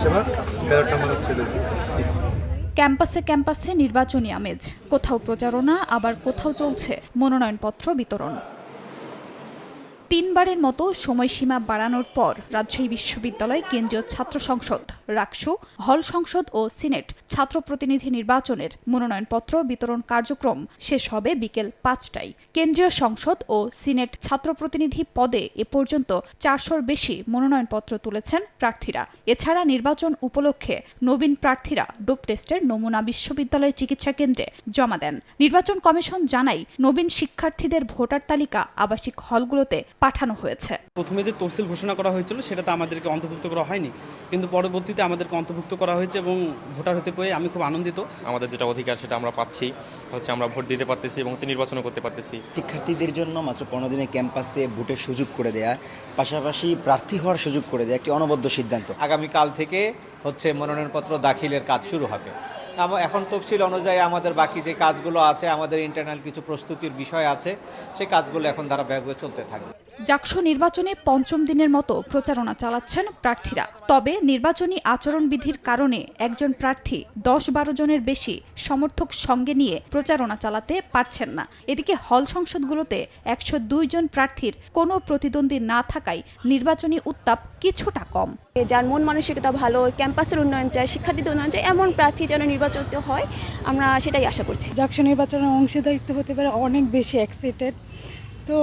পরিষেবা ব্যালটনামূলক ছিল। ক্যাম্পাসে ক্যাম্পাসে নির্বাচনী আমেজ, কোথাও প্রচারণা আবার কোথাও চলছে মনোনয়নপত্র বিতরণ। 3বারের মতো সময়সীমা বাড়ানোর পর রাজশাহী বিশ্ববিদ্যালয় কেন্দ্রীয় ছাত্র সংসদ, রাকসু, হল সংসদ ও সিনেট ছাত্র প্রতিনিধি নির্বাচনের মনোনয়নপত্র বিতরণ কার্যক্রম শেষ হবে বিকেল 5টায়। কেন্দ্রীয় সংসদ ও সিনেট ছাত্র প্রতিনিধি পদে এ পর্যন্ত 400-র বেশি মনোনয়নপত্র তুলেছেন প্রার্থীরা। এছাড়া নির্বাচন উপলক্ষে নবীন প্রার্থীরা ডোপ টেস্টের নমুনা বিশ্ববিদ্যালয় চিকিৎসা কেন্দ্রে জমা দেন। নির্বাচন কমিশন জানায়, নবীন শিক্ষার্থীদের ভোটার তালিকা আবাসিক হলগুলোতে পাঠানো হয়েছে। প্রথমে যে তফসিল ঘোষণা করা হয়েছিল সেটাতে আমাদেরকে অন্তর্ভুক্ত করা হয়নি, কিন্তু পরবর্তীতে আমাদেরকে অন্তর্ভুক্ত করা হয়েছে এবং ভোটার হতে পেরে আমি খুব আনন্দিত। আমাদের যেটা অধিকার সেটা আমরা পাচ্ছি, আমরা ভোট দিতে পারতেছি এবং নির্বাচনও করতে পারতেছি। শিক্ষার্থীদের জন্য মাত্র 15 দিনে ক্যাম্পাসে ভোটের সুযোগ করে দেয়া, পাশাপাশি প্রার্থী হওয়ার সুযোগ করে দেয়া একটি অনবদ্য সিদ্ধান্ত। আগামীকাল থেকে মনোনয়নপত্র দাখিলের কাজ শুরু হবে। এখন তফসিল অনুযায়ী আমাদের বাকি যে কাজগুলো আছে, আমাদের ইন্টারনাল কিছু প্রস্তুতির বিষয় আছে, সেই কাজগুলো এখন ধারাবাহিকভাবে চলতে থাকবে। জাকসু নির্বাচনে 5ম দিনের মতো প্রচারণা চালাচ্ছেন প্রার্থীরা। তবে নির্বাচনী আচরণবিধির কারণে একজন প্রার্থী 10-12 জনের বেশি সমর্থক সঙ্গে নিয়ে প্রচারণা চালাতে পারছেন না। এদিকে হল সংসদগুলোতে 102 জন প্রার্থীর কোনো প্রতিদ্বন্দ্বী না থাকায় নির্বাচনী উত্তাপ কিছুটা কম। যার মন মানসিকতা ভালো, ক্যাম্পাসের উন্নয়ন চায়, শিক্ষার্থীদের উন্নয়ন চায়, এমন প্রার্থী যেন নির্বাচিত হয়, আমরা সেটাই আশা করছি। জাকসু নির্বাচনের অংশীদারিত্ব হতে পারে অনেক বেশি এক্সাইটেড। তো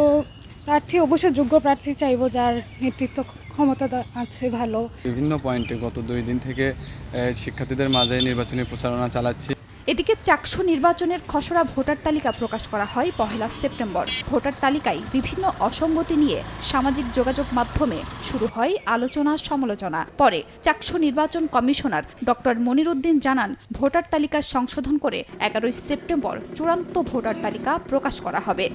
প্রার্থী অবশ্যই যোগ্য প্রার্থী চাইবো, যার নেতৃত্ব ক্ষমতা আছে ভালো। বিভিন্ন পয়েন্টে গত 2 দিন থেকে শিক্ষার্থীদের মাঝে নির্বাচনী প্রচারণা চালাচ্ছি। এদিকে চাকসু নির্বাচনের খসড়া ভোটার তালিকা প্রকাশ করা হয় 1 সেপ্টেম্বর। ভোটার তালিকায় বিভিন্ন অসঙ্গতি নিয়ে সামাজিক যোগাযোগ মাধ্যমে শুরু হয় আলোচনা সমালোচনা। পরে চাকসু নির্বাচন কমিশনার ডক্টর মনিরুদ্দিন জানান, ভোটার তালিকা সংশোধন করে 11 সেপ্টেম্বর চূড়ান্ত ভোটার তালিকা প্রকাশ করা হবে।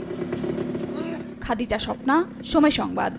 খাদিজা স্বপ্না, সময় সংবাদ।